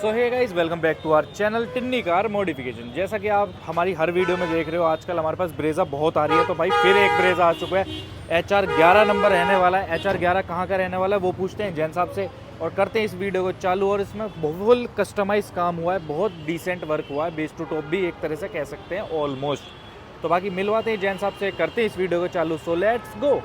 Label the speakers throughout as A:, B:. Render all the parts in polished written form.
A: So hey guys, welcome back to our channel टिन्नी car modification. जैसा कि आप हमारी हर वीडियो में देख रहे हो, आजकल हमारे पास ब्रेजा बहुत आ रही है। तो भाई फिर एक ब्रेजा आ चुका है, HR 11 नंबर रहने वाला है। HR 11 कहाँ का रहने वाला है वो पूछते हैं जैन साहब से और करते हैं इस वीडियो को चालू। और इसमें फुल कस्टमाइज काम हुआ है, बहुत डिसेंट वर्क हुआ है, बेस टू टॉप भी एक तरह से कह सकते हैं ऑलमोस्ट। तो बाकी मिलवाते हैं जैन साहब से, करते हैं इस वीडियो को चालू। So let's go.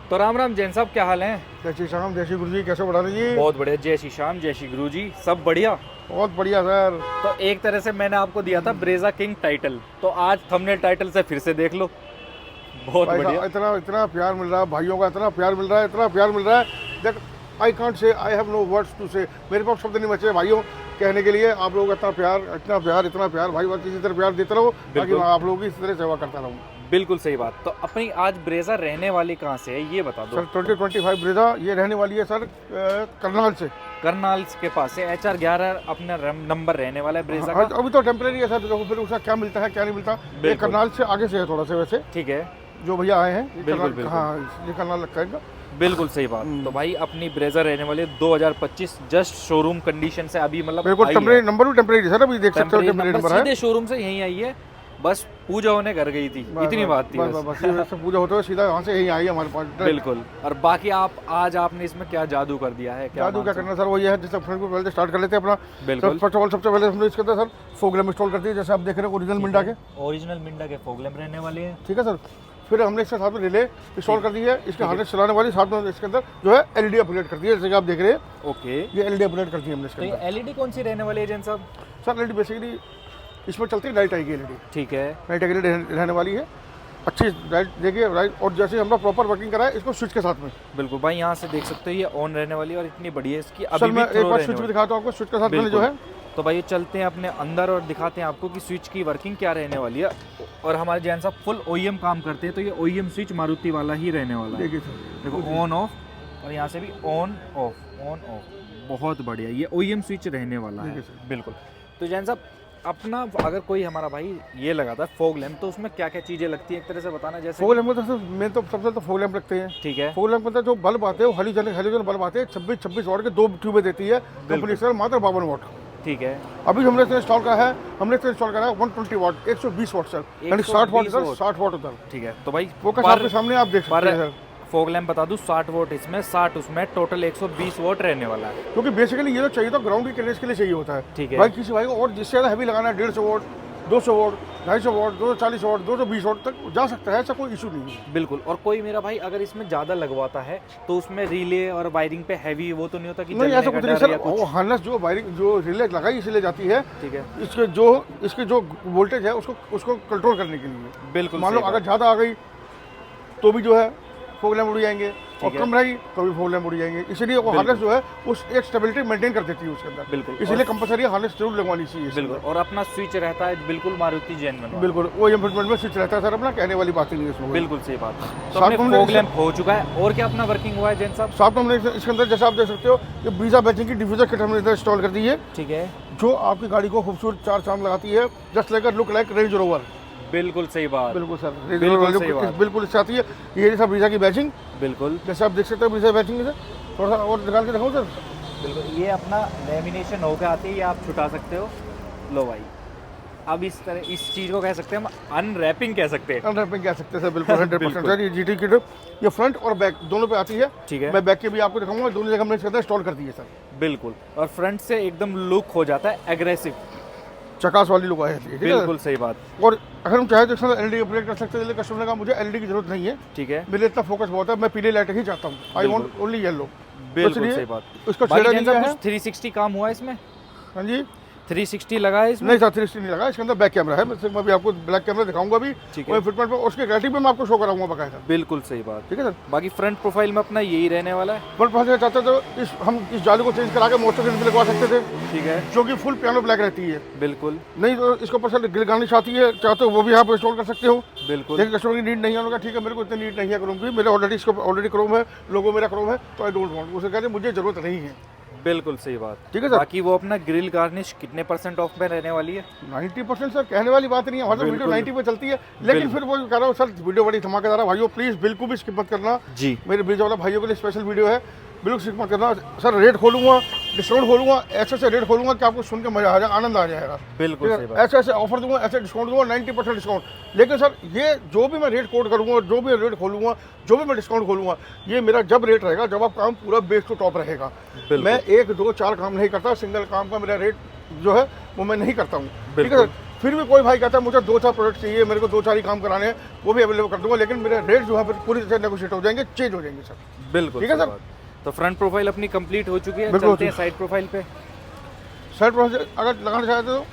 A: तो राम राम जैन साहब, क्या हाल है?
B: जय श्री श्याम, जय श्री गुरु जी, कैसे बढ़ा रही जी?
A: बहुत बढ़िया। जय श्री श्याम, जय श्री गुरु जी, सब बढ़िया।
B: बहुत बढ़िया सर।
A: तो एक तरह से मैंने आपको दिया था ब्रेजा किंग टाइटल, तो आज थंबनेल टाइटल से फिर से देख लो। बहुत बढ़िया।
B: इतना प्यार मिल रहा है भाइयों का, इतना प्यार मिल रहा है, इतना प्यार मिल रहा है that I can't say, I have no words to say. मेरे पास शब्द नहीं बचे भाइयों कहने के लिए। आप लोगों का इतना प्यार भाई, बस इसी तरह प्यार देते रहो ताकि मैं आप लोगों की इस तरह सेवा करता रहूँ।
A: बिल्कुल सही बात। तो अपनी आज ब्रेजा रहने वाली कहाँ से है ये बता दो
B: सर। 2025 ब्रेजा ये रहने वाली है सर करनाल से।
A: करनाल के पास से HR 11 अपना नंबर रहने वाला है ब्रेजा का।
B: अभी तो टेम्परेरी है सर, देखो फिर उसका क्या मिलता है क्या नहीं मिलता। ये करनाल से आगे से है थोड़ा सा वैसे।
A: ठीक है,
B: जो भैया आए हैं
A: बिल्कुल।
B: हाँ, ये करनाल लगता है।
A: बिल्कुल सही बात। तो भाई अपनी ब्रेजा रहने वाली है 2025, जस्ट शोरूम कंडीशन से अभी, मतलब
B: नंबर भी टेम्परेरी सर, अभी देख सकते हो टेम्परेरी नंबर है।
A: सीधे शोरूम से यहीं आई है, बस पूजा होने घर गई थी, इतनी बात थी
B: बस पूजा होते हुए सीधा यहाँ से यहीं आई है हमारे पास।
A: बिल्कुल। और बाकी आज आपने इसमें क्या जादू कर दिया है?
B: जादू क्या करना सर, वो ये है जैसे फ्रंट को पहले स्टार्ट कर लेते हैं अपना।
A: बिल्कुल।
B: फर्स्ट ऑफ ऑल सबसे पहले हमने इसके अंदर सर फॉग लैम्प इंस्टॉल कर दिए, जैसे आप देख रहे हो ओरिजिनल मिंडा के फॉग लैम्प रहने वाले हैं। ठीक है सर। फिर हमने इसके साथ में रिले इंस्टॉल कर दी है, इसके हार्नेस चलाने वाली। साथ में इसके अंदर जो है LED अपग्रेड कर दी है, जैसे कि आप देख रहे हैं।
A: ओके,
B: ये LED अपग्रेड कर दी है हमने इसके अंदर।
A: LED कौन सी रहने वाली है जैन साहब?
B: सर LED बेसिकली इसमें चलती है नाइट आई की LED।
A: ठीक है,
B: नाइट आई रहने वाली है, अच्छी लाइट देखिए राइट। और जैसे हमने प्रॉपर वर्किंग करा है इसको स्विच के साथ में।
A: बिल्कुल भाई, यहाँ से देख सकते हो ये ऑन रहने वाली है और इतनी बढ़िया इसकी
B: सर मैं एक बार स्विच भी दिखाता हूँ आपको, स्विच के साथ में जो है।
A: तो भाई चलते हैं अपने अंदर और दिखाते हैं आपको कि स्विच की वर्किंग क्या रहने वाली है। और हमारे जैन साहब फुल OEM काम करते हैं, तो ये OEM स्विच मारुति वाला ही रहने वाला है। देखो ऑन ऑफ, और यहाँ से भी ऑन ऑफ। बहुत बढ़िया, ये OEM स्विच रहने वाला है। बिल्कुल। तो जैन साहब अपना अगर कोई हमारा भाई ये लगाता है फॉग लैम्प, तो उसमें क्या क्या चीजें लगती है एक तरह से बताना। जैसे
B: फॉग लैम्प तो मैं तो सबसे तो फॉग लैम्प रखते हैं।
A: ठीक है।
B: फॉग लैम्प जो बल्ब आते हैं वो हेलोजन बल्ब आते हैं, 26 वाट के 2 ट्यूबें देती है कंपनी से, मात्र 52 वाट।
A: ठीक है।
B: अभी हमने इसको इंस्टॉल करा है, 120 वाट, 120 वाट सर, यानी 60 वाट इधर 60 वाट उधर।
A: ठीक है। तो भाई
B: फोकस आपके सामने आप देख सकते हैं सर।
A: फॉग लैम्प बता दूं 60 वोट इसमें, 60 उसमें, टोटल 120 वोट रहने वाला है।
B: क्योंकि बेसिकली ये तो चाहिए तो ग्राउंड की क्लियरेंस के लिए चाहिए होता है।
A: ठीक है
B: भाई किसी भाई को और जिससे ज़्यादा हैवी लगाना है 150 vote, 200 vote, 250 vote, 240 vote, 220 vote तक जा सकता है, ऐसा कोई इशू नहीं है।
A: बिल्कुल। और कोई मेरा भाई अगर इसमें ज़्यादा लगवाता है तो उसमें रिले और वायरिंग पे हैवी वो तो नहीं होता कि
B: नहीं, ऐसा कुछ नहीं सर। वो हार्नेस जो वायरिंग जो रिले लगाई इसलिए जाती है।
A: ठीक है।
B: इसके जो वोल्टेज है उसको कंट्रोल करने के लिए।
A: बिल्कुल।
B: मान लो अगर ज़्यादा आ गई तो भी जो है फॉग लैम्प उड़ जाएंगे, और कम रहेगी तो भी फॉग लैम्प उड़ जाएंगे। इसलिए वो हार्नेस जो है उस एक स्टेबिलिटी मेंटेन कर देती है उसके अंदर।
A: बिल्कुल।
B: इसलिए कंपलसरी हार्नेस जरूर लगवानी चाहिए।
A: बिल्कुल। और अपना स्विच रहता है बिल्कुल मारुति जेन्युइन।
B: बिल्कुल वो इम्प्लीमेंट में स्विच रहता है सर अपना, कहने वाली बात ही नहीं है इसमें।
A: बिल्कुल सही बात है। तो अपने फॉग लैम्प हो चुका है, और क्या अपना वर्किंग हुआ है जैन साहब?
B: साथ में हमने इसके अंदर जैसे आप देख सकते हो ये ब्रीजा बैचिंग की डिफ्यूजर किट हमने इधर इंस्टॉल कर दी है।
A: ठीक है।
B: जो आपकी गाड़ी को खूबसूरत चार चांद लगाती है, just like look like range rover.
A: बिल्कुल सही बात।
B: बिल्कुल सर,
A: बिल्कुल
B: इससे आती है ये सब ब्रीजा की बैचिंग।
A: बिल्कुल।
B: जैसे आप देख सकते हो ब्रीजा बैचिंग से थोड़ा सा और निकाल के दिखाऊं सर।
A: बिल्कुल। ये अपना लेमिनेशन होकर आती है, ये आप छुटा सकते हो। लो भाई, अब इस तरह इस चीज़ को कह सकते हैं हम अनरैपिंग कह सकते हैं।
B: अनरैपिंग कह सकते हैं सर, बिल्कुल 100% सर। ये GT किट ये फ्रंट और बैक दोनों पे आती है।
A: ठीक है।
B: मैं बैक के भी आपको दिखाऊंगा, दोनों जगह हमने इसके अंदर इंस्टॉल कर दी है सर।
A: बिल्कुल। और फ्रंट से एकदम लुक हो जाता है एग्रेसिव,
B: चकास वाली लुक आती है।
A: बिल्कुल सही बात।
B: और अगर हम चाहे तो इसमें LED अपग्रेड कर सकते हैं, लेकिन कस्टमर का मुझे LED की जरूरत नहीं है।
A: ठीक है।
B: मेरे इतना फोकस बहुत है, मैं पीले लाइट ही चाहता हूँ। I want only yellow.
A: बिल्कुल सही बात।
B: उसको
A: छेड़ा नहीं है। 360 काम हुआ है इसमें?
B: हाँ जी,
A: 360 लगा है इसमें?
B: नहीं सर 360 नहीं लगा, इसके अंदर बैक कैमरा है। मैं भी आपको ब्लैक कैमरा दिखाऊंगा भी।
A: ठीक है।
B: फिटमेंट पे उसके रेटिंग पे मैं आपको शो कराऊंगा बकायदा।
A: बिल्कुल सही बात।
B: ठीक है सर।
A: बाकी फ्रंट प्रोफाइल में अपना यही रहने वाला है।
B: फ्रंट प्रोफाइल चाहते तो हम इस जाली को चेंज करा के मोस्टर भी लगवा सकते थे।
A: ठीक है।
B: जो कि फुल पियानो ब्लैक रहती है।
A: बिल्कुल।
B: नहीं तो इसके ऊपर सर ग्रिल गार्निश आती है, चाहते हो वो भी आप इंस्टॉल कर सकते हो।
A: बिल्कुल।
B: लेकिन कस्टमर की नीड नहीं है, उनका ठीक है मेरे को इतनी नीड नहीं है करूँगी, मेरे ऑलरेडी क्रोम है, लोगो मेरा क्रोम है, तो आई डोंट वांट। उसे कहते मुझे जरूरत नहीं है।
A: बिल्कुल सही बात।
B: ठीक है सर।
A: बाकी वो अपना ग्रिल गार्निश कितने % ऑफ में रहने वाली है?
B: 90% सर, कहने वाली बात नहीं है। हमारी वीडियो 90 पे चलती है, लेकिन फिर वो कह रहा हूँ सर वीडियो बड़ी धमाकेदार है भाइयों, प्लीज़ बिल्कुल भी स्किप मत करना
A: जी।
B: मेरे ब्रिज वाला भाइयों के लिए स्पेशल वीडियो है, बिल्कुल स्किप मत करना सर। रेट खोलूँगा डिस्काउंट खोलूंगा, ऐसे ऐसे रेट खोलूंगा कि आपको सुन के मजा आ जाए, आनंद आ जाएगा।
A: बिल्कुल
B: ठीक
A: सही
B: है,
A: बात।
B: ऐसे ऐसे ऑफर दूंगा, ऐसे डिस्काउंट दूंगा, 90% डिस्काउंट। लेकिन सर ये जो भी मैं रेट कोड करूंगा, जो भी रेट खोलूंगा, जो भी मैं डिस्काउंट खोलूंगा, ये मेरा जब रेट रहेगा जब आप काम पूरा बेस टू टॉप रहेगा।
A: बिल्कुल।
B: मैं 1 2 4 काम नहीं करता, सिंगल काम का मेरा रेट जो है वो मैं नहीं करता हूँ। ठीक है
A: बिल्कुल।
B: सर, फिर भी कोई भाई कहता है मुझे 2 4 प्रोडक्ट चाहिए, मेरे को 2 4 ही काम कराने हैं, वो भी अवेलेबल कर दूंगा, लेकिन मेरे रेट जो है फिर पूरी तरह नेगोशिएट हो जाएंगे, चेंज हो जाएंगे सर।
A: बिल्कुल
B: ठीक है
A: सही
B: सर।
A: बात। तो फ्रंट प्रोफाइल अपनी कंप्लीट हो चुकी है,
B: बिल्कुल
A: चलते हैं साइड प्रोफाइल पे।
B: साइड प्रोफाइल अगर लगाना चाहते हो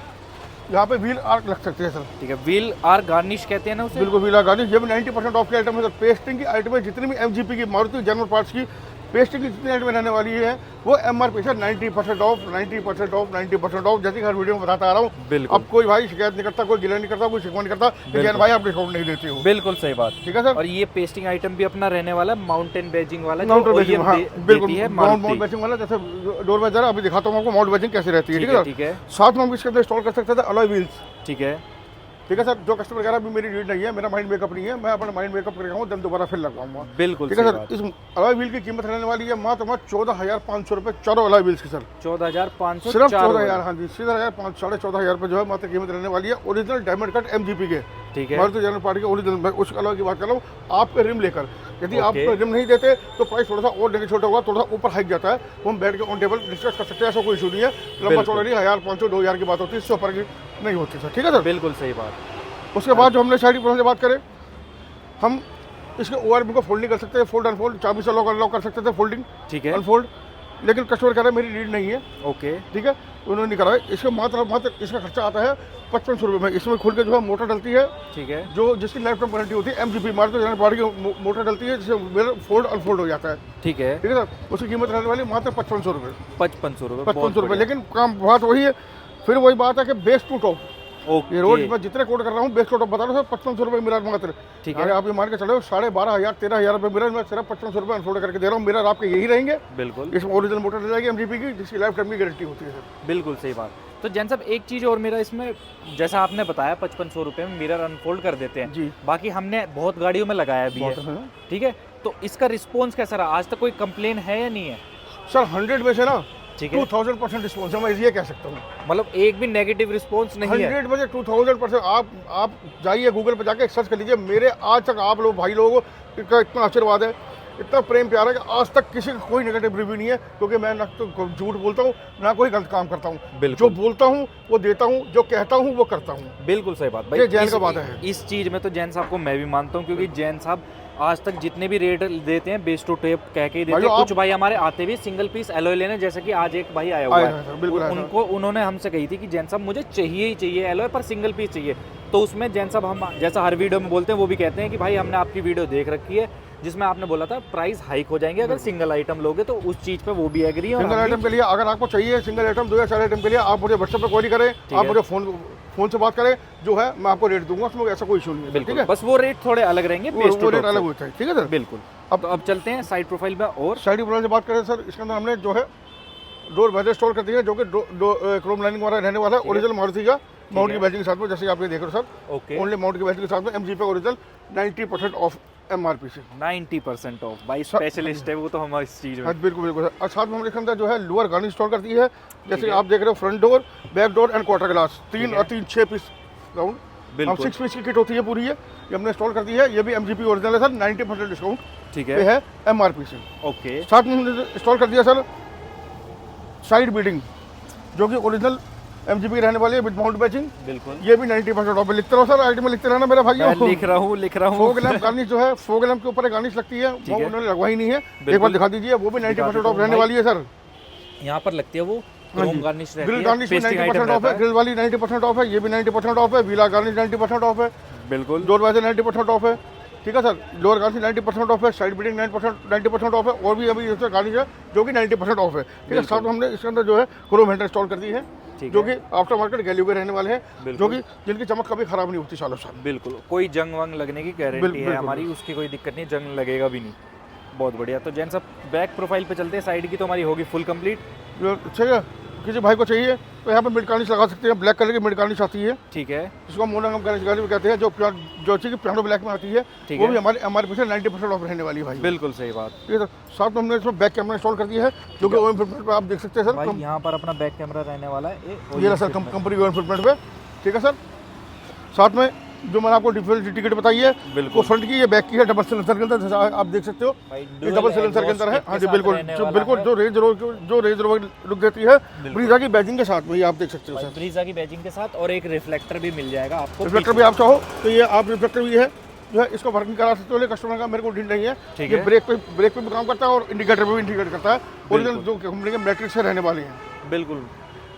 B: यहाँ पे व्हील आर्क लग सकते हैं सर।
A: ठीक है, व्हील आर गार्निश कहते हैं ना उसे।
B: बिल्कुल व्हील आर्क गार्निश, ये भी 90% ऑफ की आइटम है सर। पेस्टिंग की आइटम है, जितनी भी एमजीपी की, मारुति जनरल पार्ट्स की पेस्टिंग की जितनी आइटम रहने वाली है वो MRP sir 90% of, 90% of, 90% of, जैसे कि हर वीडियो में बताता आ रहा हूँ।
A: बिल्कुल।
B: अब कोई भाई शिकायत नहीं करता, कोई गिला नहीं करता, कोई शिकवा नहीं करता कि जैन भाई आप डिस्काउंट नहीं देते हो।
A: बिल्कुल सही बात।
B: ठीक है सर।
A: और ये पेस्टिंग आइटम भी अपना रहने वाला माउंटेन बेजिंग वाला,
B: माउंटेन बेचिंग, हाँ बिल्कुल,
A: देती है
B: माउंट
A: मारुति।
B: बेचिंग वाला, जैसे डोर में जरा अभी दिखाता हूँ आपको माउंट बेचिंग कैसे रहती है। ठीक है
A: ठीक है।
B: साथ में हम इसके अंदर इंस्टॉल कर सकते थे अलॉय व्हील्स।
A: ठीक है।
B: ठीक है सर, जो कस्टमर वगैरह भी मेरी रीड नहीं है, मेरा माइंड मेकअप नहीं है, मैं अपना माइंड मेकअप करके आऊँ, देन दोबारा फिर लगवाऊंगा।
A: बिल्कुल
B: ठीक है
A: सही
B: सर।
A: बात।
B: इस अलॉय व्हील की कीमत रहने वाली है मात्र 14,500 रुपये, चारों अलॉय व्हील्स की सर।
A: 14,500
B: सिर्फ
A: 4
B: 14,000, हाँ जी, 14,500 रुपये जो है मात्र कीमत रहने वाली है। ओरिजिनल डायमंड कट एमजीपी के,
A: ठीक है।
B: मारुति जनरल पार्टी के ओरिजिनल। मैं उस अलॉय की बात कर रहा हूँ। आपके रिम लेकर, यदि आप
A: ओके।
B: रिम नहीं देते तो प्राइस थोड़ा सा और नेगोशिएट होगा, थोड़ा सा ऊपर हाइक जाता है, वो हम बैठ के ऑन टेबल डिस्कस कर सकते हैं, ऐसा कोई इशू नहीं है। लंबा चौड़ा नहीं, 1,500 2,000 की बात होती है, इससे ऊपर की नहीं होती सर। ठीक है सर।
A: बिल्कुल सही बात।
B: उसके बाद जो हमने साइड प्रोफाइल की बात करें, हम इसके ओआरबी को फोल्ड नहीं कर सकते, फोल्ड अनफोल्ड, चाबी से लॉक अनलॉक कर सकते थे, फोल्डिंग
A: ठीक है।
B: अनफोल्ड, लेकिन कस्टमर कह रहा है मेरी रीड नहीं है।
A: ओके।
B: ठीक है, उन्होंने नहीं करा है। इसका मात्र इसका खर्चा आता है 5500 रुपये में। इसमें खुल के जो है मोटर डलती है,
A: ठीक है।
B: जो जिसकी लाइफ टाइम वारंटी होती है। एमजीपी मारुति जनरल पार्टी की मोटर डलती है, जिससे मेरा फोल्ड अनफोल्ड हो जाता है।
A: ठीक है।
B: ठीक है सर। उसकी कीमत रहने वाली मात्र 5500 रुपये,
A: 5500 रुपये।
B: 5500 रुपये। लेकिन काम बात वही है, फिर वही बात है कि बेस टू टॉप,
A: ओके।
B: ये रोज मैं जितने कोड कर रहा हूँ बेस टू टॉप बता रहा हूँ सर, 5500 रुपये मिरर मात्र।
A: ठीक है।
B: अगर आप ये मान के चलो 12,500 13,000 रुपये मिरर, मैं सिर्फ 5500 रुपये अनफोल्ड करके दे रहा हूँ। मिरर आपके यही रहेंगे।
A: बिल्कुल।
B: इसमें ओरिजिनल मोटर डल जाएगी एमजीपी की, जिसकी लाइफ टाइम की गारंटी होती है सर।
A: बिल्कुल सही बात। तो जैन साहब एक चीज़ और मेरा इसमें, जैसा आपने बताया 5500 रुपये में मिरर अनफोल्ड कर देते हैं
B: जी।
A: बाकी हमने बहुत गाड़ियों में लगाया भी है, ठीक है। तो इसका रिस्पॉन्स कैसा रहा? आज तक कोई कंप्लेन है या नहीं है?
B: सर 100 में से ना
A: ठीक है।
B: 2000% रिस्पॉन्स है, मैं ये कह सकता हूँ।
A: मतलब एक भी नेगेटिव रिस्पॉन्स नहीं है?
B: 100 में से 2000%। आप जाइए गूगल पर जाके सर्च कर लीजिए, मेरे आज तक आप लोग भाई लोगों का इतना आशीर्वाद है, इतना प्रेम प्यार है कि आज तक किसी का कोई नेगेटिव रिव्यू नहीं है। क्योंकि मैं ना तो झूठ बोलता हूँ, ना कोई गलत काम करता हूँ। जो बोलता हूँ वो देता हूँ, जो कहता हूँ वो करता हूँ।
A: बिल्कुल सही बात
B: ये जैन का बात है।
A: इस चीज़ में तो जैन साहब को मैं भी मानता हूँ, क्योंकि जैन साहब आज तक जितने भी रेट देते हैं बेस टू टेप कह के ही देते हैं। कुछ भाई हमारे आते भी सिंगल पीस एलॉय लेने, जैसे कि आज एक भाई आया हुआ है,
B: बिल्कुल
A: उनको उन्होंने हमसे कही थी कि जैन साहब मुझे चाहिए ही चाहिए एलॉय, पर सिंगल पीस चाहिए। तो उसमें जैन साहब हम जैसा हर वीडियो में बोलते हैं वो भी कहते हैं कि भाई हमने आपकी वीडियो देख रखी है जिसमें आपने बोला था प्राइस हाइक हो जाएंगे अगर सिंगल आइटम लोगे, तो उस चीज़ पे वो भी एग्री है।
B: सिंगल आइटम के लिए अगर आपको चाहिए सिंगल आइटम 2 या 4 आइटम के लिए आप मुझे व्हाट्सएप पे क्वेरी करें, आप मुझे फोन से बात करें, जो है मैं आपको रेट दूंगा, उसमें ऐसा कोई इशू नहीं है। ठीक है,
A: बस वो रेट थोड़े अलग रहेंगे,
B: वो रेट अलग होता है। ठीक है सर।
A: बिल्कुल। अब चलते हैं साइड प्रोफाइल में। और
B: साइड प्रोफाइल से बात करें सर, इसके अंदर हमने जो है डोर वेजर इंस्टॉल कर दी है, जो कि क्रोम लाइनिंग वाला रहने वाला है, ओरिजिनल मारुति का माउंट की बैजिंग के साथ में, जैसे आप ये देख रहे हो सर।
A: ओके।
B: ओनली माउंट की बैजिंग के साथ में एमजीपी ओरिजिनल 90% ऑफ एमआरपी से।
A: 90% ऑफ भाई, स्पेशलिस्ट है वो तो हम इस चीज़ में।
B: हाँ बिल्कुल बिल्कुल सर। और साथ में हमने इसके अंदर जो है लोअर गार्निश इंस्टॉल कर दी है, जैसे कि आप देख रहे हो front door, back door and quarter glass, 3 और 3 6 पीस राउंड। हम 6 पीस की किट होती है पूरी, ये हमने इंस्टॉल कर दी है। ये भी एमजीपी ओरिजिनल है सर, 90% डिस्काउंट
A: ठीक
B: है एमआरपी से।
A: ओके।
B: साथ में हमने इंस्टॉल कर दिया सर साइड बीडिंग, जो कि ओरिजिनल एमजीपी की रहने वाली है विद माउंट बैचिंग।
A: बिल्कुल।
B: ये भी 90% ऑफ है। लिखते रहो सर, आइटम में लिखते रहना मेरे भाइयों।
A: लिख रहा हूँ।
B: फोग लैम्प गार्निश जो है, फोग लैम्प के ऊपर गार्निश लगती है, वो उन्होंने लगवाई नहीं है, एक बार दिखा दीजिए। वो भी 90% ऑफ रहने वाली है सर।
A: यहाँ पर लगती है वो क्रोम गार्निश रहती है।
B: ग्रिल गार्निश 90% ऑफ है, ग्रिल वाली 90% ऑफ है, ये भी 90% ऑफ है। व्हील गार्निश 90% ऑफ है।
A: बिल्कुल।
B: डोर वाइजर 90% ऑफ है। ठीक है सर। डोर गार्निश 90% ऑफ है, साइड बीडिंग 90% ऑफ है, और भी अभी गार्निश है जो कि 90% ऑफ है। ठीक है। साथ में हमने इसके अंदर जो है क्रोम हैंडल इंस्टॉल कर दी है, जो कि आफ्टर मार्केट गैल्यू के रहने वाले हैं, जो कि जिनकी चमक कभी खराब नहीं होती सालों साल।
A: बिल्कुल। कोई जंग वंग लगने की गारंटी है हमारी, उसकी कोई दिक्कत नहीं, जंग लगेगा भी नहीं। बहुत बढ़िया। तो जैन साहब बैक प्रोफाइल पे चलते हैं, साइड की तो हमारी होगी फुल कंप्लीट।
B: ठीक है। किसी भाई को चाहिए तो यहाँ पे मिड कार्निश लगा सकते हैं। ब्लैक कलर की मिड कार्निश आती है,
A: ठीक है,
B: जिसको हम मोनोग्राम कार्निश भी कहते हैं, जो चीज़ पियानो ब्लैक में आती है,
A: ठीक
B: वो
A: है।
B: भी हमारे पीछे 90% ऑफ रहने वाली है भाई।
A: बिल्कुल सही बात।
B: ठीक है सर, साथ में हमने इसमें बैक कैमरा इंस्टॉल कर दिया है, जो कि ओएम फिटमेंट पे आप देख सकते हैं सर।
A: भाई यहाँ पर अपना बैक कैमरा रहने वाला है,
B: ये रहा सर कंपनी ओएम फिटमेंट पे। ठीक है सर, साथ में जो मैंने आपको डिफरेंट टिकट बताई है, वो फ्रंट की, ये बैक की है, डबल सिलेंसर के अंदर, जैसा आप देख सकते हो ये डबल सिलेंसर के अंदर है। हाँ जी बिल्कुल, जो रेंज रोवर लुक देती है ब्रीजा की बैजिंग के साथ में, ये आप देख सकते हो सर,
A: ब्रीजा की बैजिंग के साथ। और एक रिफ्लेक्टर भी मिल जाएगा आपको,
B: रिफ्लेक्टर भी आप चाहो तो ये आप रिफ्लेक्टर भी है जो है, इसको वर्किंग करा सकते हो। कस्टमर का मेरे को ढील नहीं है, ये ब्रेक पे भी काम करता है और इंडिकेटर पे भी इंडिकेट करता है। ओरिजिनल जो कंपनी के मैट्रिक्स से रहने वाले हैं।
A: बिल्कुल।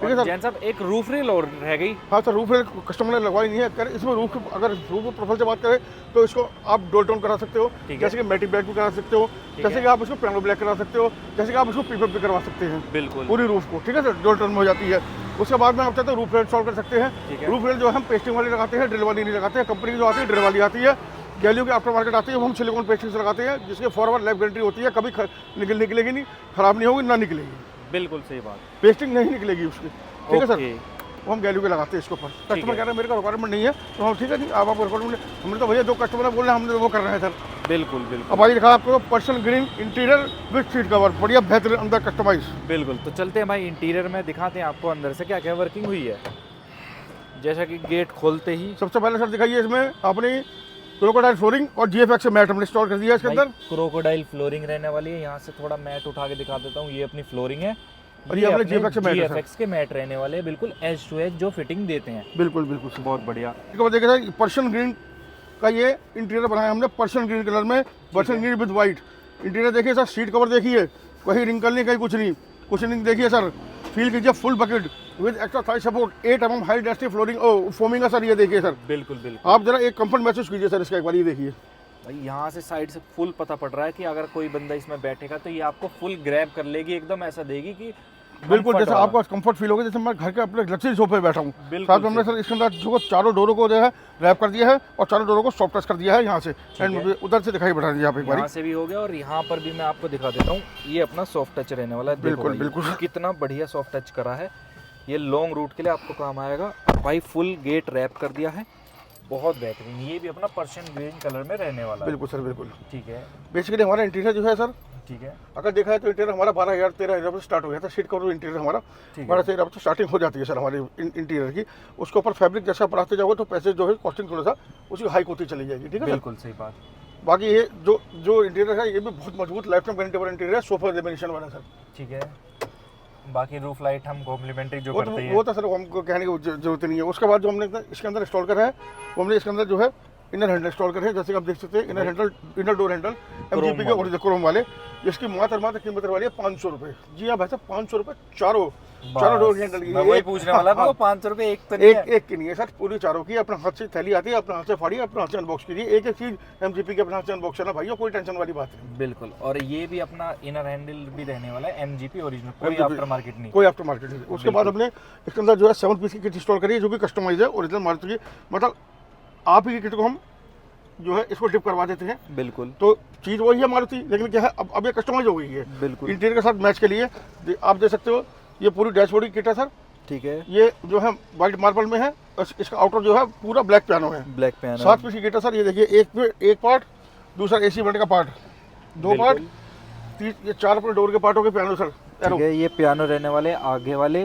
B: ठीक है सर।
A: जैन साहब एक रूफ रेल और रह गई।
B: हाँ सर, रूफ रेल कस्टमर ने लगवाई नहीं है। अगर इसमें अगर रूफ प्रोफाइल से बात करें तो इसको आप डोल टोन करा सकते हो, जैसे कि मैटिक ब्लैक भी करा सकते हो, जैसे कि आप इसको पियानो ब्लैक करा सकते हो, जैसे कि आप इसको पीपल भी करवा सकते हैं।
A: बिल्कुल,
B: पूरी रूफ को। ठीक है सर, डोल टोन में हो जाती है। उसके बाद में आप चाहते हैं रूफ रेल इंस्टॉल कर सकते हैं। रूफ रेल जो हम पेस्टिंग वाली लगाते हैं, ड्रिल वाली नहीं लगाते हैं। कंपनी की जो आती है ड्रिल वाली आती है, गैलियो की आफ्टर मार्केट आती है, वो हम सिलिकॉन पेस्टिंग से लगाते हैं, जिसके फॉरवर्ड लाइफ गारंटी होती है, कभी निकलेगी नहीं, खराब नहीं होगी, ना निकलेगी।
A: बिल्कुल सही बात।
B: पेस्टिंग नहीं निकलेगी उसकी। ठीक है सर,
A: ओके।
B: वो हम गैलियो के लगाते हैं इसके ऊपर। कस्टमर कह रहे हैं मेरे का रिक्वायरमेंट नहीं है, तो हम ठीक है जी, आप आपको रिक्वायरमेंट, हमने तो भैया जो कस्टमर बोल रहे हैं हमने वो कर रहे हैं सर।
A: बिल्कुल बिल्कुल।
B: अब आइए दिखा आपको personal green interior with seat cover, बढ़िया बेहतरीन अंदर कस्टमाइज।
A: बिल्कुल, तो चलते हैं भाई इंटीरियर में, दिखाते हैं आपको अंदर से क्या क्या वर्किंग हुई है। जैसा कि गेट खोलते ही
B: सबसे पहले सर दिखाइए इसमें अपनी क्रोकोडाइल फ्लोरिंग और जीएफएक्स मैट हमने इंस्टॉल कर दिया है इसके अंदर।
A: क्रोकोडाइल फ्लोरिंग रहने वाली है। यहाँ से थोड़ा मैट उठा के दिखा देता हूँ, ये अपनी फ्लोरिंग है
B: और ये अपने
A: GFX के मैट रहने वाले हैं, बिल्कुल एज टू एज जो फिटिंग देते हैं।
B: बिल्कुल बिल्कुल सर,
A: बहुत बढ़िया।
B: इसके बाद देखिए सर, पर्शियन ग्रीन का ये इंटीरियर बनाया हमने पर्शियन ग्रीन कलर में, Persian green with white interior. देखिए सर, सीट कवर देखिए, कहीं रिंकल नहीं, कहीं कुछ नहीं देखिए सर। फील कीजिए full bucket with extra Thai support, 8 mm high density flooring foaming है सर। ये देखिए सर,
A: बिल्कुल बिल्कुल।
B: आप जरा एक कंफर्ट महसूस कीजिए सर इसका, एक बार ये देखिए
A: भाई। यहाँ से साइड से फुल पता पड़ रहा है कि अगर कोई बंदा इसमें बैठेगा तो ये आपको फुल ग्रैब कर लेगी, एकदम ऐसा देगी कि
B: बिल्कुल जैसे आपको कंफर्ट फील होगा, जैसे मैं घर के अपने लग्जरी सोफे पे बैठा हूँ। साथ में हमने सर इसके अंदर जो चारों डोरों को जो है रैप कर दिया है और चारों डोरों को सॉफ्ट टच कर दिया है। यहाँ से एंड उधर से दिखाई बैठा दिया आप एक बार,
A: यहाँ से भी हो गया और यहाँ पर भी मैं आपको दिखा देता हूँ। ये अपना सॉफ्ट टच रहने वाला है।
B: बिल्कुल बिल्कुल,
A: कितना बढ़िया सॉफ्ट टच करा है, ये लॉन्ग रूट के लिए आपको काम आएगा भाई। फुल गेट रैप कर दिया है, बहुत बेहतरीन। ये भी अपना पर्शियन ग्रीन कलर में रहने वाला है।
B: बिल्कुल सर बिल्कुल,
A: ठीक है।
B: बेसिकली हमारा इंटीरियर जो है सर,
A: ठीक है,
B: अगर देखा है तो इंटीरियर हमारा 12,000-13,000 से स्टार्ट हो गया था। सीट कवर इंटीरियर हमारा 12,000 से स्टार्टिंग हो जाती है सर हमारी इंटीरियर की। उसके ऊपर फैब्रिक जैसा बढ़ाते जाओगे तो पैसे जो है कॉस्टिंग थोड़ा सा उसकी हाइक होती चली जाएगी। ठीक है,
A: बिल्कुल सही बात।
B: बाकी ये जो इंटीरियर है ये भी बहुत मजबूत लाइफ टाइम गारंटी वाला इंटीरियर है, सोफा लेमिनेशन वाला सर।
A: ठीक है। बाकी रूफ लाइट हम कॉम्प्लीमेंट्री जो करते हैं
B: वो तो सर हमको कहने की जरूरत नहीं है। उसके बाद जो हमने इसके अंदर इंस्टॉल करा है, वो हमने इसके अंदर जो है इनर हैंडल इंस्टॉल करे हैं। जैसे कि आप देख सकते हैं, इनर डोर हैंडल MGP के ओरिजिनल क्रोम वाले, जिसकी मात्र कीमत वाली है 500 रुपये। जी हाँ भाई साहब, 500 रुपये चारों डोर हैंडल की।
A: मैं वही पूछने वाला था, 500 रुपये एक तो नहीं है।
B: एक की नहीं है सर, पूरी चारों की। अपने हाथ से थैली आती है, अपने हाथ से फाड़िए, अपने हाथ से अनबॉक्स कीजिए। एक चीज MGP के अपने हाथ से अनबॉक्स करना भाई, कोई टेंशन वाली बात नहीं।
A: बिल्कुल। और ये भी अपना इनर हैंडल भी रहने वाला है MGP ओरिजिनल, कोई आफ्टर मार्केट नहीं,
B: कोई आफ्टर मार्केट नहीं। उसके बाद हमने इसके अंदर जो है 7 पीस की किट इंस्टॉल करी है, जो कि कस्टमाइज है ओरिजिनल मारुति की। मतलब आप ही की किट को हम जो है इसको डिप करवा देते हैं।
A: बिल्कुल।
B: तो चीज़ वही है मारुति, लेकिन क्या है अब ये कस्टमाइज हो गई है।
A: बिल्कुल।
B: इंटीरियर के साथ मैच के लिए आप देख सकते हो, ये पूरी डैशबोर्ड की किट है सर।
A: ठीक है।
B: ये जो है वाइट मार्बल में है, इसका आउटर जो है पूरा ब्लैक पियानो है।
A: ब्लैक पियानो
B: 7 पीस की किट है सर। ये देखिए, एक पार्ट, दूसरा AC वेंट का पार्ट, 2 पार्ट, ये 4 अपने डोर के पार्ट हो गए पियानो सर।
A: ठीक है। ये पियानो रहने वाले आगे वाले,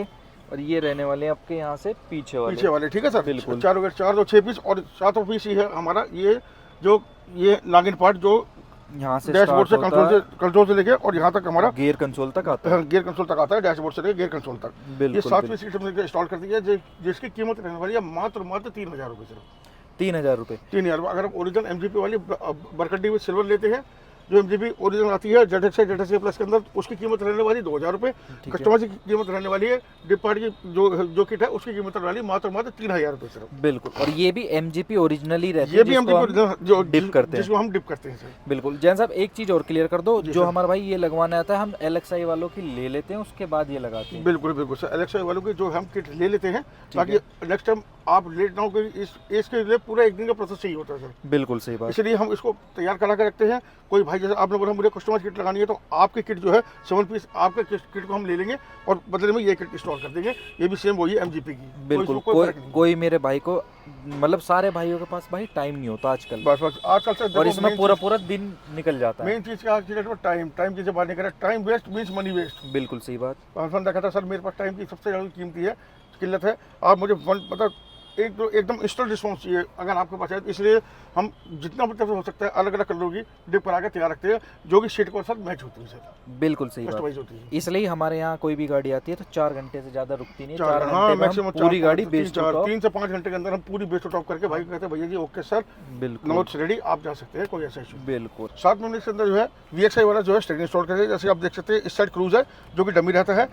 A: और ये रहने वाले आपके यहाँ से पीछे वाले। ठीक
B: है सर।
A: बिल्कुल।
B: 4 तो 6 पीस और 7 पीस ही है हमारा। ये नागिन पार्ट जो
A: यहाँ से
B: डैशबोर्ड से कंट्रोल से लेके और यहाँ तक हमारा
A: गियर कंसोल तक आता है।
B: गियर कंसोल तक आता है, डैशबोर्ड से लेके गियर कंसोल तक। ये 7 पीस सिस्टम इंस्टॉल कर दी है, जिसकी कीमत रहने वाली है मात्र 3,000 रुपये सिर्फ।
A: 3,000 रुपये।
B: 3,000। अगर हम ओरिजिनल MGP वाली बरकंडी विद सिल्वर लेते हैं, जो MGP ओरिजिनल आती है ZX प्लस के अंदर, उसकी कीमत रहने वाली 2,000 रुपये। कस्टमर की कीमत रहने वाली है, डिप पार्ट की जो किट है उसकी कीमत रहने वाली मात्र 3,000 रुपये सिर्फ।
A: बिल्कुल। और ये भी MGP ओरिजिनल ही रहती है,
B: ये भी MGP जो
A: डिप करते हैं,
B: जिसको हम डिप करते हैं सर।
A: बिल्कुल। जैन साहब एक चीज़ और क्लियर कर दो, जो हमारा भाई ये लगवाना आता है, हम LXI वालों की ले लेते हैं, उसके बाद ये लगाते हैं।
B: बिल्कुल बिल्कुल सर, LXI वालों की जो हम किट ले लेते हैं, ताकि नेक्स्ट टाइम आप लेट ना हो, क्योंकि इसके लिए पूरा एक दिन का प्रोसेस चाहिए होता है सर।
A: बिल्कुल सही बात।
B: इसलिए हम इसको तैयार करा के रखते हैं। कोई भाई जैसे आपने बोला मुझे कस्टमाइज किट लगानी है, तो आपकी किट जो है 7 पीस आपके किट को हम ले लेंगे और बदले में ये किट इंस्टॉल कर देंगे। ये भी सेम वही MGP की।
A: बिल्कुल। कोई मेरे भाई को, मतलब सारे भाइयों के पास भाई टाइम नहीं होता आजकल।
B: बस आजकल सर,
A: और इसमें पूरा दिन निकल जाता है।
B: मेन चीज क्या है, टाइम की जब बात नहीं करें, time waste means money waste.
A: बिल्कुल सही बात।
B: हमने देखा था सर, मेरे पास टाइम की सबसे ज़्यादा कीमती है, किल्लत है। आप मुझे मतलब एकदम इंस्टेंट रिस्पॉन्स चाहिए अगर आपके पास है, तो इसलिए हम जितना मतलब हो सकता है अलग अलग कलरों की डिप करा के तैयार रखते हैं, जो कि शीट को साथ मैच होती है सर।
A: बिल्कुल सही बात
B: होती है।
A: इसलिए हमारे यहाँ कोई भी गाड़ी आती है तो 4 घंटे से ज्यादा रुकती नहीं।
B: 4
A: घंटे में
B: मैक्सिमम
A: पूरी गाड़ी बेस
B: 3 से 5 घंटे के अंदर हम पूरी बेस टू टॉप करके भाई कहते हैं भैया जी ओके सर,
A: बिल्कुल
B: नोट्स रेडी, आप जा सकते हैं, कोई ऐसा इशू।
A: बिल्कुल।
B: साथ में इसके अंदर जो है VXI वाला जो है स्टेरिंग इंस्टॉल करते हैं। जैसे आप देख सकते हैं इस साइड क्रूज है जो कि डमी रहता है,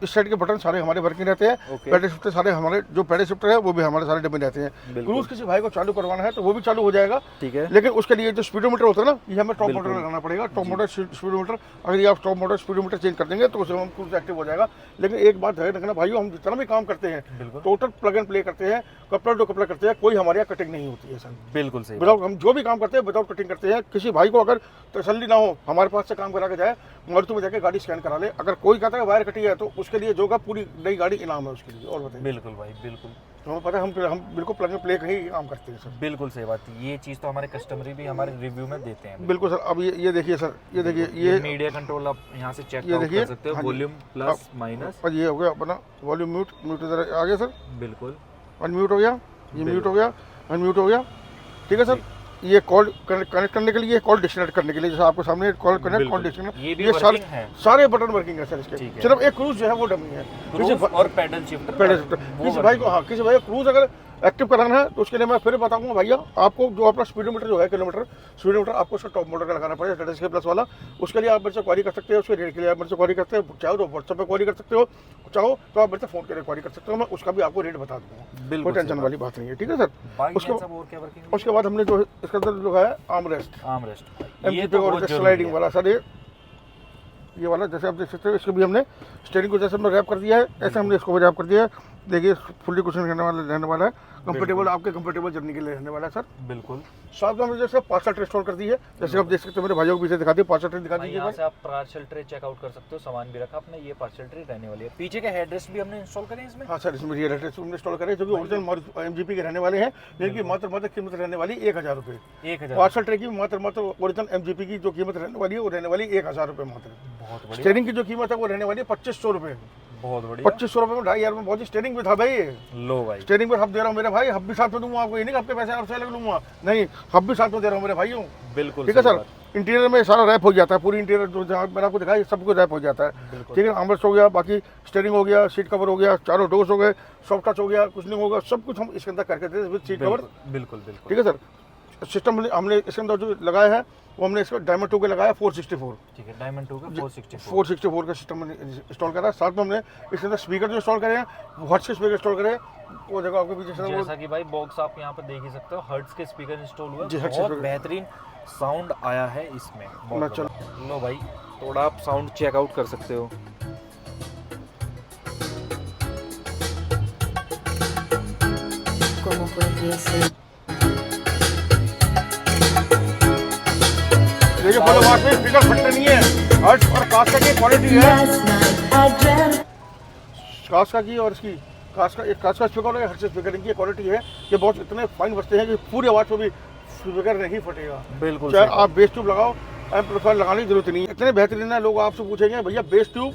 B: इस साइड के बटन सारे हमारे वर्किंग रहते हैं। पैडल शिफ्टर सारे हमारे, जो पैडल शिफ्टर है वो भी हमारे सारे डमी रहते हैं। क्रूज किसी भाई को चालू करवाना है तो वो भी चालू हो जाएगा, ठीक है। लेकिन उसके लिए जो स्पीडोमीटर होता है ना, ये हमें टॉप मोटर लगाना पड़ेगा। टॉप मोटर स्पीडोमीटर, अगर ये आप टॉप मोटर स्पीडोमीटर चेंज कर देंगे तो उससे हम क्रूज एक्टिव हो जाएगा। लेकिन एक बात ध्यान रखना भाइयों, हम जितना भी काम करते हैं टोटल प्लग एंड प्ले करते हैं, कपलर टू कपलर करते हैं, कोई हमारे यहाँ कटिंग नहीं होती है सर। बिल्कुल सही। विदाउट, हम जो भी काम करते हैं विदाउट कटिंग करते हैं। किसी भाई को अगर तसल्ली ना हो हमारे पास से काम करा के जाए, मारुति में जाके गाड़ी स्कैन करा ले। अगर कोई कहता है वायर कटी है तो उसके लिए जो का पूरी नई गाड़ी इनाम है उसके लिए। और बताइए। बिल्कुल भाई, बिल्कुल। हमें पता है, हम बिल्कुल प्लग एंड प्ले का ही काम करते हैं सर।
A: बिल्कुल सही बात। ये चीज़ तो हमारे कस्टमर भी हमारे रिव्यू में देते हैं।
B: बिल्कुल सर। अब ये देखिए सर, ये देखिए, ये
A: मीडिया कंट्रोल आप यहाँ से चेक
B: कर
A: सकते हो, वॉल्यूम प्लस माइनस।
B: और ये हो गया अपना वॉल्यूम म्यूट इधर आ गया सर।
A: बिल्कुल।
B: अनम्यूट हो गया, ये म्यूट हो गया, अनम्यूट हो गया, ठीक है सर। ये कॉल कनेक्ट करने के लिए, कॉल डिस्कनेक्ट करने के लिए, जैसे आपको सामने कॉल कनेक्ट, कॉल डिस्कनेक्ट, ये सारे बटन वर्किंग है सर इसके। सिर्फ एक क्रूज जो है वो डमी है,
A: और पैडल शिफ्टर।
B: किसी भाई को, हाँ किसी भाई को क्रूज अगर एक्टिव कराना है तो उसके लिए मैं फिर बताऊंगा भैया आपको, जो अपना स्पीडोमीटर जो है किलोमीटर स्पीडोमीटर आपको उसका टॉप मोटर का लगाना पड़ेगा, टाटा स्काई प्लस वाला। उसके लिए आप मेरे से क्वारी कर सकते हो, उसके रेट के लिए आप मेरे से क्वारी करते हो, चाहो तो व्हाट्सएप पे क्वारी कर सकते हो, चाहो तो आप मेरे से फोन करके क्वारी कर सकते हो, मैं उसका भी आपको रेट बता दूंगा। कोई टेंशन वाली बात नहीं है, ठीक है सर। उसके बाद हमने जो इसके अंदर जो है आर्मरेस्ट MGP और स्लाइडिंग वाला सर, ये वाला जैसे आप देख सकते हो, इसको भी हमने स्टीयरिंग को जैसे हमने रैप कर दिया है, ऐसे हमने इसको रैप कर दिया है। देखिए फुल्ली कुशन रहने वाला है, कंफर्टेबल, आपके कंफर्टेबल जर्नी के लिए रहने वाला है सर। बिल्कुल। साथ में हमने जैसे पार्सल ट्रे इंस्टॉल कर दी है, जैसे आप देख सकते हो, मेरे भाइयों को पीछे दिखा दिए, पार्सल ट्रे दिखा दीजिए।
A: यहाँ से आप पार्सल ट्रे चेकआउट कर सकते हो, सामान भी रखा आपने, ये पार्सल ट्रे रहने वाली है। पीछे के हेडरेस्ट भी हमने इंस्टॉल करे इसमें। हाँ सर, इसमें ये हेडरेस्ट हमने इंस्टॉल करे जो कि ओरिजिनल MGP के रहने वाले हैं, जिनकी मात्र कीमत रहने वाली 1000 रुपये। 1000। पार्सल ट्रे की मात्र ओरिजिनल MGP की जो कीमत रहने वाली है वो रहने वाली 1000 रुपये मात्र। बहुत बढ़िया। स्टीयरिंग की जो कीमत है वो रहने वाली है 2500 रुपये। बहुत बढ़िया। 2500 रुपये में 2500 में बहुत ही स्टीयरिंग भी था भाई। लो भाई, स्टीयरिंग पर हब दे रहा हूँ मेरे भाई, हब भी साथ में दूंगा आपको, ये नहीं आपके पैसे आपसे अलग लूंगा, नहीं, हब भी साथ में दे रहा हूँ मेरे भाइयों। बिल्कुल, ठीक है सर। इंटीरियर में सारा रैप हो जाता है, पूरी इंटीरियर जो मैंने आपको दिखाया सब कुछ रैप हो जाता है, ठीक है। आर्मरेस्ट हो गया, बाकी स्टीयरिंग हो गया, सीट कवर हो गया, चारों डोर्स हो गए, सॉफ्ट टच हो गया, कुछ नहीं होगा, सब कुछ हम इसके अंदर करके देते हैं विद सीट कवर। बिल्कुल बिल्कुल, ठीक है सर। सिस्टम हमने इसके अंदर जो लगाया है वो हमने इसका डायमंड 2 के लगाया 464, ठीक है। डायमंड 2 का 464 का सिस्टम इंस्टॉल करा। साथ में हमने इसके अंदर स्पीकर जो इंस्टॉल करे हैं, हर्ट्ज के स्पीकर इंस्टॉल करे, वो जगह आपके पीछे जैसा कि भाई बॉक्स आप यहाँ पर देख ही सकते हो, हर्ट्ज के स्पीकर इंस्टॉल हुआ है, बहुत बेहतरीन साउंड आया है इसमें। लो भाई, थोड़ा आप साउंड चेकआउट कर सकते हो। देखिए फुल आवाज में स्पीकर फटते नहीं है, हर्ट्ज और कास्का की क्वालिटी है, कास्का की और इसकी कास्का स्पीकर और हर्ट्ज स्पीकर की क्वालिटी है, ये बहुत इतने फाइन बजते हैं कि पूरी आवाज में भी स्पीकर नहीं फटेगा। बिल्कुल, चाहे आप बेस ट्यूब लगाओ, एम्पलीफायर लगाने की जरूरत नहीं है, इतने बेहतरीन है। लोग आपसे पूछेंगे भैया बेस ट्यूब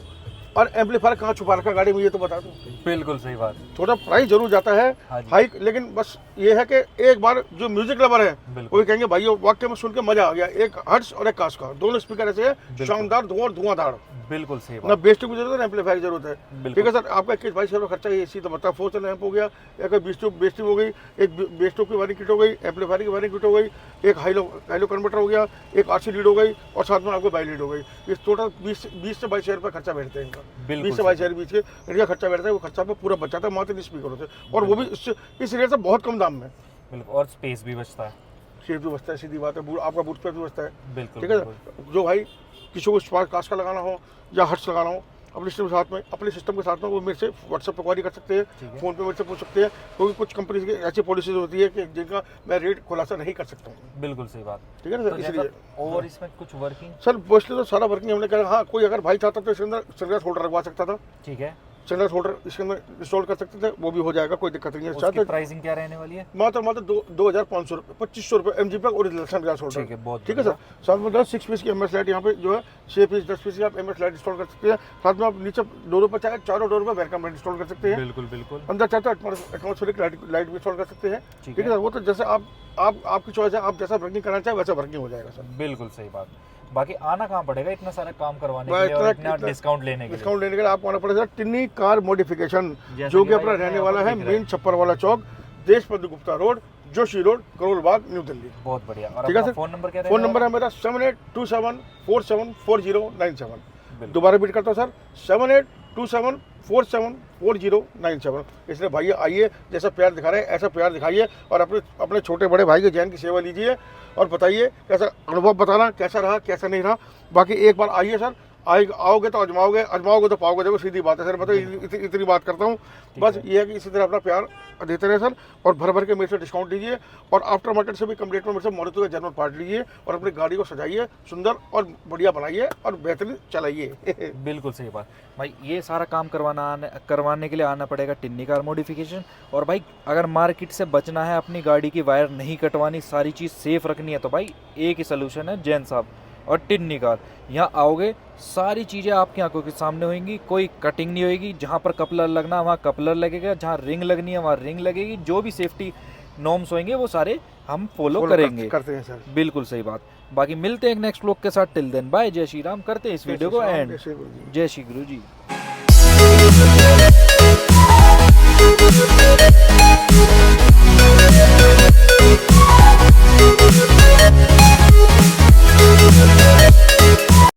A: और एम्पलीफायर कहाँ छुपा रखा गाड़ी में, ये तो बता दूं। बिल्कुल सही बात। थोड़ा प्राइस जरूर जाता है हाई, लेकिन बस ये है कि एक बार जो म्यूजिक लवर है वो कहेंगे भाई वाक्य में सुन के मजा आ गया। एक हर्ट्ज और एक कास्का, दोनों स्पीकर ऐसे है शानदार, धुआंधार। बिल्कुल सही बात। ना बेस ट्यूब की जरूरत है, एम्पलीफायर की जरूरत है, ठीक है सर। आपका 21-22 हज़ार खर्चा एसी तो बता, 4 चैनल एम्प हो गया, एक बेस ट्यूब हो गई, एक बेस ट्यूब की वायरिंग किट हो गई, एम्पलीफायर की वायरिंग किट हो गई, एक हाइलो कन्वर्टर हो गया, एक RC लीड हो गई और साथ में आपको बाई लीड हो गई। ये टोटल 20 से 22 हज़ार रुपये खर्चा बैठते हैं इनका, 20 से 22 हज़ार बीच के इनका खर्चा बैठता है। वो खर्चा पे पूरा बच जाता है, मात्र स्पीकर होते हैं, और वो भी इस रेट से बहुत कम दाम में। बिल्कुल, और स्पेस भी बचता है, स्पेस भी बचता है, सीधी बात है, आपका बूट स्पेस भी बचता है। बिल्कुल, ठीक है। जो भाई किसी को स्पार्क कास्का लगाना हो या हर्ट्ज लगाना हो
B: अपने सिस्टम के साथ में वो मेरे से व्हाट्सएप पर क्वारी कर सकते
A: ठीक
B: हैं,
A: है।
B: फ़ोन पे मेरे से पूछ सकते हैं, क्योंकि कुछ कंपनी की ऐसी पॉलिसीज होती है कि जिनका मैं रेट खुलासा नहीं कर सकता हूँ।
A: बिल्कुल सही बात।
B: ठीक है ना
A: तो
B: सर, इसलिए
A: और इसमें कुछ वर्किंग,
B: सर मोस्टली तो सारा वर्किंग हमने कहा। हाँ, कोई अगर भाई चाहता तो इसके अंदर सनग्लास होल्डर लगवा सकता था,
A: ठीक है,
B: सनग्लास होल्डर इसके अंदर इंस्टॉल कर सकते थे, वो भी हो जाएगा, कोई दिक्कत नहीं है।
A: उसकी प्राइसिंग क्या रहने वाली है?
B: मात्र 2500 रुपये, 2500 रुपये MG पर ओरिजिनल सनग्लास होल्डर।
A: ठीक है, बहुत
B: ठीक है सर। साथ में 6 पीस की MS लाइट यहाँ पे जो है 6 पीस 10 पीस की आप MS लाइट इंस्टॉल कर सकते हैं। साथ में आप नीचे डोरों पर चाहे चारों डोर पर वेलकम लाइट इंस्टॉल कर सकते हैं।
A: बिल्कुल बिल्कुल।
B: अंदर चाहे तो एटमॉस्फेरिक लाइट भी इंस्टॉल कर सकते हैं।
A: ठीक
B: ठीक है सर, वो तो जैसे आपकी चॉइस है, आप जैसा वर्किंग करना चाहे वैसा वर्किंग हो जाएगा सर।
A: बिल्कुल सही बात। बाकी आना कहाँ पड़ेगा इतना सारा काम करवाने
B: भाई
A: के लिए और
B: इतना
A: इतना डिस्काउंट लेने के लिए?
B: डिस्काउंट लेने के लिए आपको आना पड़ेगा टिन्नी कार मॉडिफिकेशन,
A: जैसा
B: जो
A: कि
B: कि
A: भाई
B: अपना
A: अपने
B: रहने
A: यहाँ
B: वाला
A: पर
B: है
A: दिख रहा है।
B: मेन छप्पर वाला चौक, Deshbandhu Gupta road, Joshi road, Karol Bagh, new Delhi.
A: बहुत बढ़िया। और
B: ठीक है
A: अपना
B: सर।
A: फोन नंबर क्या
B: फ़ोन
A: रहेगा?
B: नंबर है मेरा 7827474097।
A: बिल्कुल।
B: दोबारा रिपीट करता हूँ सर, 7827474097। इसलिए भाई आइए, जैसा प्यार दिखा रहे हैं ऐसा प्यार दिखाइए और अपने छोटे बड़े भाई के जैन की सेवा लीजिए और बताइए कैसा अनुभव, बताना कैसा रहा कैसा नहीं रहा। बाकी एक बार आइए सर, आओगे तो आजमाओगे तो पाओगे। देखो सीधी बात है सर, मतलब इतनी बात करता हूँ। बस ये है कि इसी तरह अपना प्यार देते रहे सर, और भर के मेरे से डिस्काउंट लीजिए और आफ्टर मार्केट से भी कम रेट में मेरे से मारुति का जर्मन पार्ट लीजिए और अपनी गाड़ी को सजाइए, सुंदर और बढ़िया बनाइए और बेहतरीन चलाइए।
A: बिल्कुल सही बात भाई। ये सारा काम करवाने के लिए आना पड़ेगा टिन्नी कार मॉडिफिकेशन। और भाई अगर मार्केट से बचना है, अपनी गाड़ी की वायर नहीं कटवानी, सारी चीज़ सेफ रखनी है, तो भाई एक ही सोल्यूशन है, जैन साहब और टिन्नी कार। यहाँ आओगे सारी चीज़ें आपकी आंखों के सामने होंगी, कोई कटिंग नहीं होगी। जहाँ पर कपलर लगना वहाँ कपलर लगेगा, जहाँ रिंग लगनी है वहाँ रिंग लगेगी। जो भी सेफ्टी नॉर्म्स होंगे वो सारे हम फॉलो करेंगे।
B: करते हैं सर।
A: बिल्कुल सही बात। बाकी मिलते हैं एक नेक्स्ट व्लॉग के साथ। टिल देन बाय, जय श्री राम। करते हैं इस वीडियो को एंड। जय श्री गुरु जी।